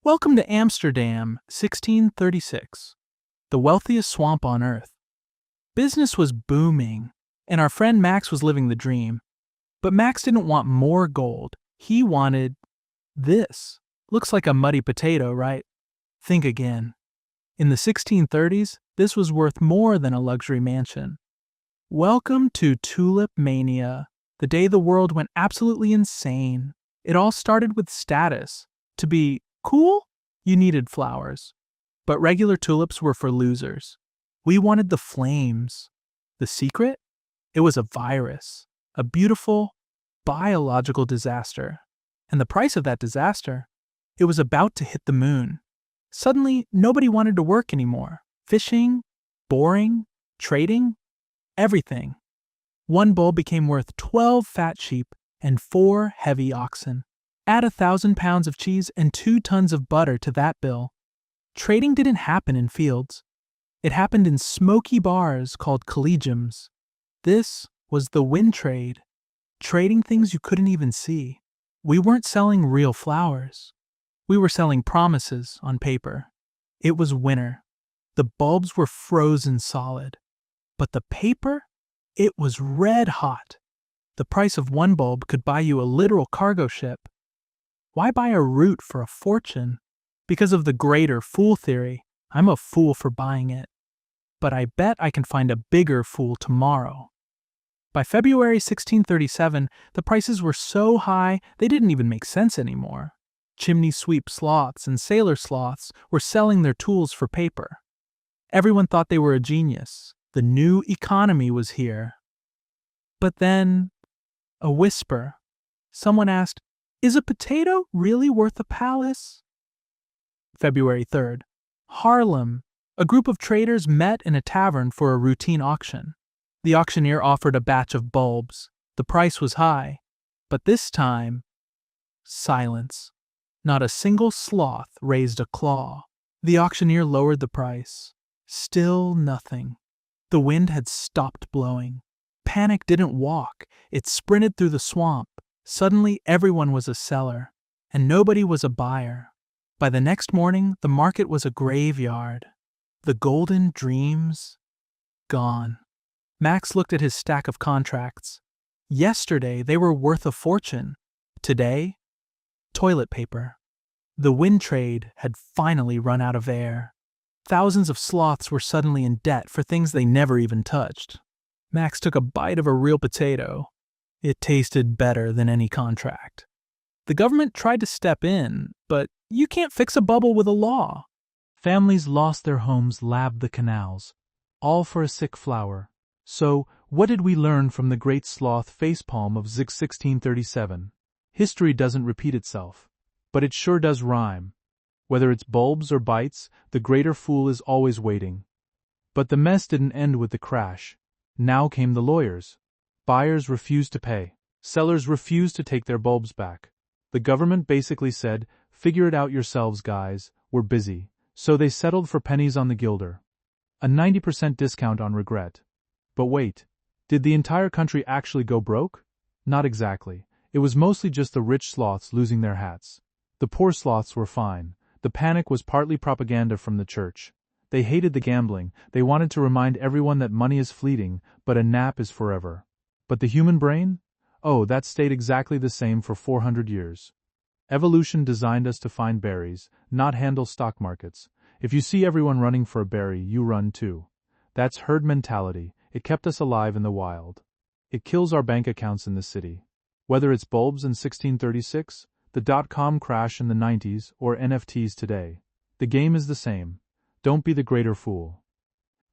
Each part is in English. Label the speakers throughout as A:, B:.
A: Welcome to Amsterdam, 1636, the wealthiest swamp on earth. Business was booming, and our friend Max was living the dream. But Max didn't want more gold. He wanted this. Looks like a muddy potato, right? Think again. In the 1630s, this was worth more than a luxury mansion. Welcome to Tulip Mania, the day the world went absolutely insane. It all started with status. To be cool, you needed flowers. But regular tulips were for losers. We wanted the flames. The secret? It was a virus. A beautiful, biological disaster. And the price of that disaster? It was about to hit the moon. Suddenly, nobody wanted to work anymore. Fishing, boring, trading, everything. One bulb became worth 12 fat sheep and 4 heavy oxen. Add 1,000 pounds of cheese and 2 tons of butter to that bill. Trading didn't happen in fields. It happened in smoky bars called collegiums. This was the wind trade, trading things you couldn't even see. We weren't selling real flowers. We were selling promises on paper. It was winter. The bulbs were frozen solid. But the paper? It was red hot. The price of one bulb could buy you a literal cargo ship. Why buy a root for a fortune? Because of the greater fool theory, I'm a fool for buying it. But I bet I can find a bigger fool tomorrow. By February 1637, the prices were so high they didn't even make sense anymore. Chimney sweep sloths and sailor sloths were selling their tools for paper. Everyone thought they were a genius. The new economy was here. But then, a whisper. Someone asked, "Is a potato really worth a palace?" February 3rd. Haarlem. A group of traders met in a tavern for a routine auction. The auctioneer offered a batch of bulbs. The price was high. But this time, silence. Not a single sloth raised a claw. The auctioneer lowered the price. Still nothing. The wind had stopped blowing. Panic didn't walk. It sprinted through the swamp. Suddenly, everyone was a seller, and nobody was a buyer. By the next morning, the market was a graveyard. The golden dreams, gone. Max looked at his stack of contracts. Yesterday, they were worth a fortune. Today, toilet paper. The wind trade had finally run out of air. Thousands of sloths were suddenly in debt for things they never even touched. Max took a bite of a real potato. It tasted better than any contract. The government tried to step in, but you can't fix a bubble with a law. Families lost their homes, laved the canals, all for a sick flower. So, what did we learn from the great sloth facepalm of 1637? History doesn't repeat itself, but it sure does rhyme. Whether it's bulbs or bites, the greater fool is always waiting. But the mess didn't end with the crash. Now came the lawyers. Buyers refused to pay. Sellers refused to take their bulbs back. The government basically said, "Figure it out yourselves, guys, we're busy." So they settled for pennies on the guilder. A 90% discount on regret. But wait, did the entire country actually go broke? Not exactly. It was mostly just the rich sloths losing their hats. The poor sloths were fine. The panic was partly propaganda from the church. They hated the gambling. They wanted to remind everyone that money is fleeting, but a nap is forever. But the human brain? Oh, that stayed exactly the same for 400 years. Evolution designed us to find berries, not handle stock markets. If you see everyone running for a berry, you run too. That's herd mentality. It kept us alive in the wild. It kills our bank accounts in the city. Whether it's bulbs in 1636, the dot-com crash in the 90s, or NFTs today, the game is the same. Don't be the greater fool.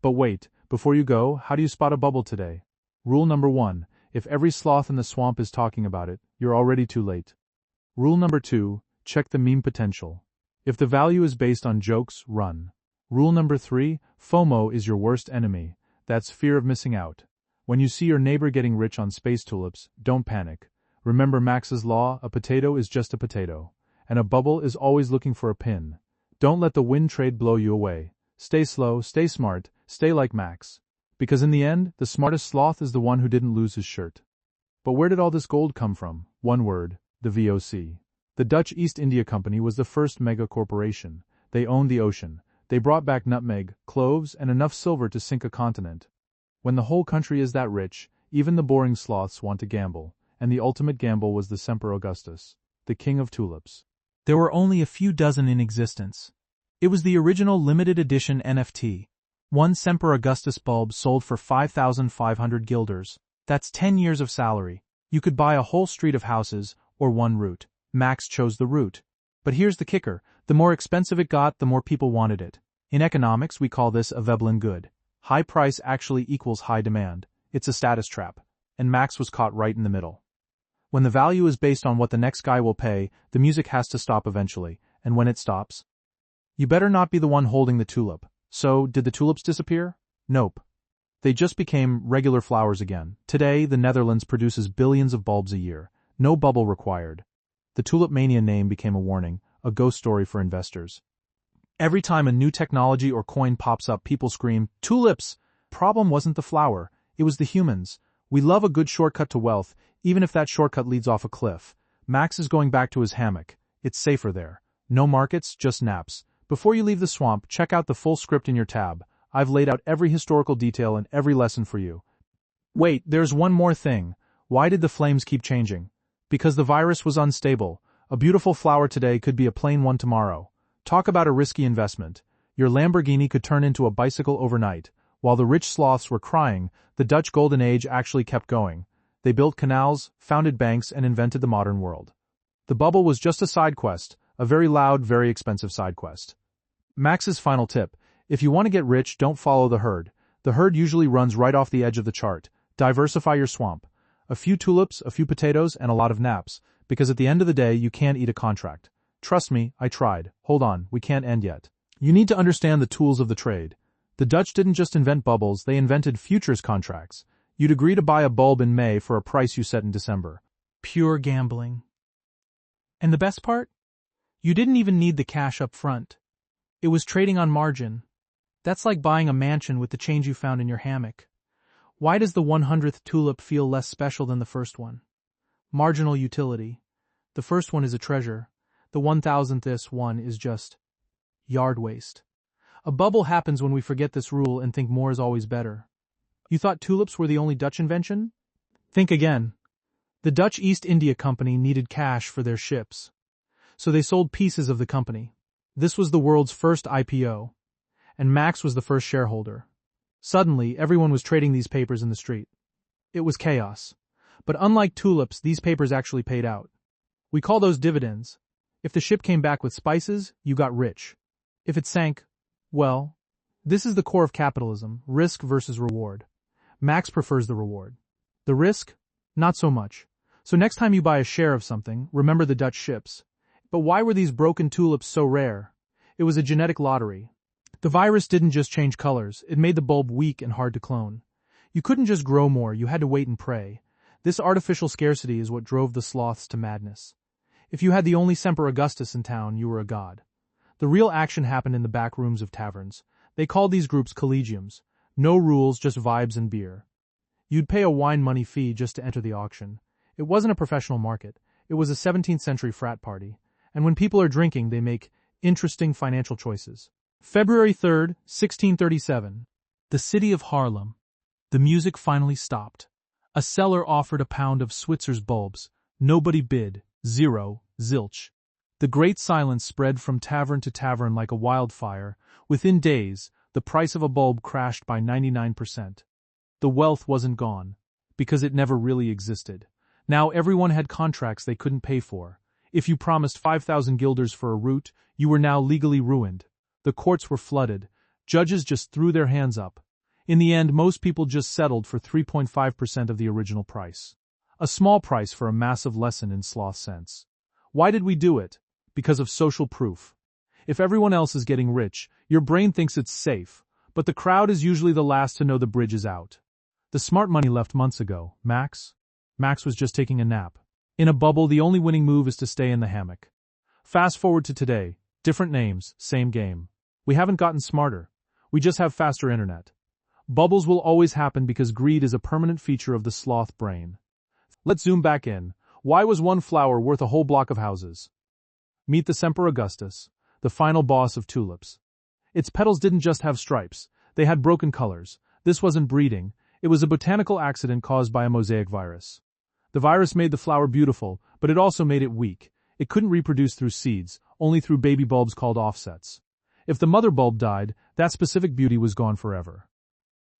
A: But wait, before you go, how do you spot a bubble today? Rule number 1, if every sloth in the swamp is talking about it, you're already too late. Rule number 2, check the meme potential. If the value is based on jokes, run. Rule number 3, FOMO is your worst enemy. That's fear of missing out. When you see your neighbor getting rich on space tulips, don't panic. Remember Max's law, a potato is just a potato. And a bubble is always looking for a pin. Don't let the wind trade blow you away. Stay slow, stay smart, stay like Max. Because in the end, the smartest sloth is the one who didn't lose his shirt. But where did all this gold come from? One word, the VOC.
B: The Dutch East India Company was the first mega corporation. They owned the ocean. They brought back nutmeg, cloves, and enough silver to sink a continent. When the whole country is that rich, even the boring sloths want to gamble, and the ultimate gamble was the Semper Augustus, the king of tulips.
A: There were only a few dozen in existence. It was the original limited edition NFT. One Semper Augustus bulb sold for 5,500 guilders. That's 10 years of salary. You could buy a whole street of houses, or one route. Max chose the route. But here's the kicker. The more expensive it got, the more people wanted it. In economics, we call this a Veblen good. High price actually equals high demand. It's a status trap. And Max was caught right in the middle. When the value is based on what the next guy will pay, the music has to stop eventually. And when it stops, you better not be the one holding the tulip. So, did the tulips disappear? Nope. They just became regular flowers again. Today, the Netherlands produces billions of bulbs a year. No bubble required. The Tulip Mania name became a warning, a ghost story for investors. Every time a new technology or coin pops up, people scream, "Tulips!" Problem wasn't the flower, it was the humans. We love a good shortcut to wealth, even if that shortcut leads off a cliff. Max is going back to his hammock. It's safer there. No markets, just naps. Before you leave the swamp, check out the full script in your tab. I've laid out every historical detail and every lesson for you. Wait, there's one more thing. Why did the flames keep changing? Because the virus was unstable. A beautiful flower today could be a plain one tomorrow. Talk about a risky investment. Your Lamborghini could turn into a bicycle overnight. While the rich sloths were crying, the Dutch Golden Age actually kept going. They built canals, founded banks, and invented the modern world. The bubble was just a side quest, a very loud, very expensive side quest. Max's final tip: if you want to get rich, don't follow the herd. The herd usually runs right off the edge of the chart. Diversify your swamp. A few tulips, a few potatoes, and a lot of naps, because at the end of the day you can't eat a contract. Trust me, I tried. Hold on, we can't end yet. You need to understand the tools of the trade. The Dutch didn't just invent bubbles, they invented futures contracts. You'd agree to buy a bulb in May for a price you set in December. Pure gambling. And the best part? You didn't even need the cash up front. It was trading on margin. That's like buying a mansion with the change you found in your hammock. Why does the 100th tulip feel less special than the first one? Marginal utility. The first one is a treasure. The 1000th one is just yard waste. A bubble happens when we forget this rule and think more is always better. You thought tulips were the only Dutch invention? Think again. The Dutch East India Company needed cash for their ships. So they sold pieces of the company. This was the world's first IPO. And Max was the first shareholder. Suddenly, everyone was trading these papers in the street. It was chaos. But unlike tulips, these papers actually paid out. We call those dividends. If the ship came back with spices, you got rich. If it sank, well, this is the core of capitalism, risk versus reward. Max prefers the reward. The risk? Not so much. So next time you buy a share of something, remember the Dutch ships. But why were these broken tulips so rare? It was a genetic lottery. The virus didn't just change colors, it made the bulb weak and hard to clone. You couldn't just grow more, you had to wait and pray. This artificial scarcity is what drove the sloths to madness. If you had the only Semper Augustus in town, you were a god. The real action happened in the back rooms of taverns. They called these groups collegiums. No rules, just vibes and beer. You'd pay a wine money fee just to enter the auction. It wasn't a professional market. It was a 17th century frat party. And when people are drinking, they make interesting financial choices. February 3rd, 1637. The city of Haarlem. The music finally stopped. A seller offered a pound of Switzer's bulbs. Nobody bid. Zero. Zilch. The great silence spread from tavern to tavern like a wildfire. Within days, the price of a bulb crashed by 99%. The wealth wasn't gone, because it never really existed. Now everyone had contracts they couldn't pay for. If you promised 5,000 guilders for a route, you were now legally ruined. The courts were flooded. Judges just threw their hands up. In the end, most people just settled for 3.5% of the original price. A small price for a massive lesson in sloth sense. Why did we do it? Because of social proof. If everyone else is getting rich, your brain thinks it's safe, but the crowd is usually the last to know the bridge is out. The smart money left months ago. Max was just taking a nap. In a bubble, the only winning move is to stay in the hammock. Fast forward to today. Different names, same game. We haven't gotten smarter. We just have faster internet. Bubbles will always happen because greed is a permanent feature of the sloth brain. Let's zoom back in. Why was one flower worth a whole block of houses?
B: Meet the Semper Augustus, the final boss of tulips. Its petals didn't just have stripes, they had broken colors. This wasn't breeding, it was a botanical accident caused by a mosaic virus. The virus made the flower beautiful, but it also made it weak. It couldn't reproduce through seeds, only through baby bulbs called offsets. If the mother bulb died, that specific beauty was gone forever.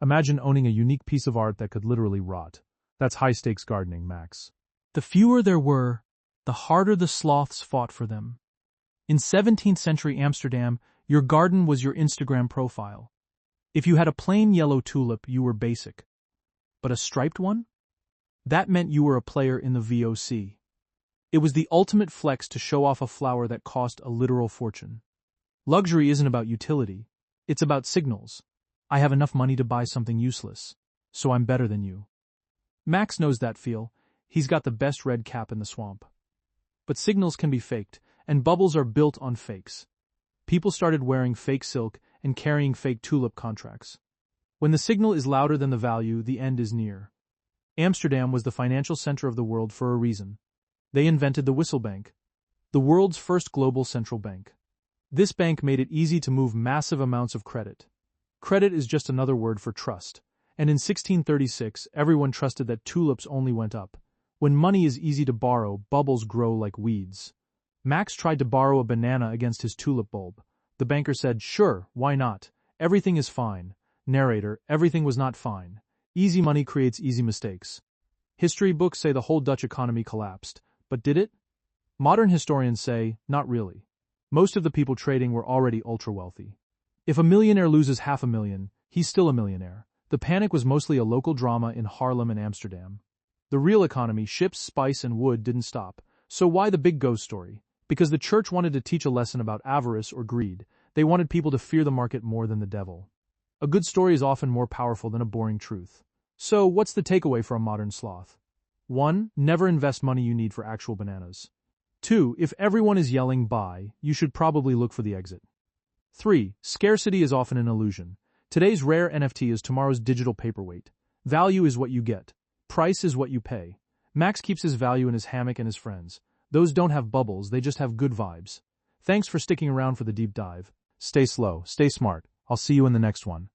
B: Imagine owning a unique piece of art that could literally rot. That's high-stakes gardening, Max.
A: The fewer there were, the harder the sloths fought for them. In 17th century Amsterdam, your garden was your Instagram profile. If you had a plain yellow tulip, you were basic. But a striped one? That meant you were a player in the VOC. It was the ultimate flex to show off a flower that cost a literal fortune. Luxury isn't about utility, it's about signals. I have enough money to buy something useless, so I'm better than you. Max knows that feel. He's got the best red cap in the swamp. But signals can be faked, and bubbles are built on fakes. People started wearing fake silk and carrying fake tulip contracts. When the signal is louder than the value, the end is near. Amsterdam was the financial center of the world for a reason. They invented the whistle bank, the world's first global central bank. This bank made it easy to move massive amounts of credit. Credit is just another word for trust, and in 1636 everyone trusted that tulips only went up. When money is easy to borrow, bubbles grow like weeds. Max tried to borrow a banana against his tulip bulb. The banker said, "Sure, why not? Everything is fine." Narrator, everything was not fine. Easy money creates easy mistakes. History books say the whole Dutch economy collapsed, but did it? Modern historians say, not really. Most of the people trading were already ultra-wealthy. If a millionaire loses $500,000, he's still a millionaire. The panic was mostly a local drama in Haarlem and Amsterdam. The real economy, ships, spice, and wood, didn't stop. So why the big ghost story? Because the church wanted to teach a lesson about avarice or greed. They wanted people to fear the market more than the devil. A good story is often more powerful than a boring truth. So, what's the takeaway for a modern sloth? 1. Never invest money you need for actual bananas. 2. If everyone is yelling buy, you should probably look for the exit. 3. Scarcity is often an illusion. Today's rare NFT is tomorrow's digital paperweight. Value is what you get. Price is what you pay. Max keeps his value in his hammock and his friends. Those don't have bubbles, they just have good vibes. Thanks for sticking around for the deep dive. Stay slow, stay smart. I'll see you in the next one.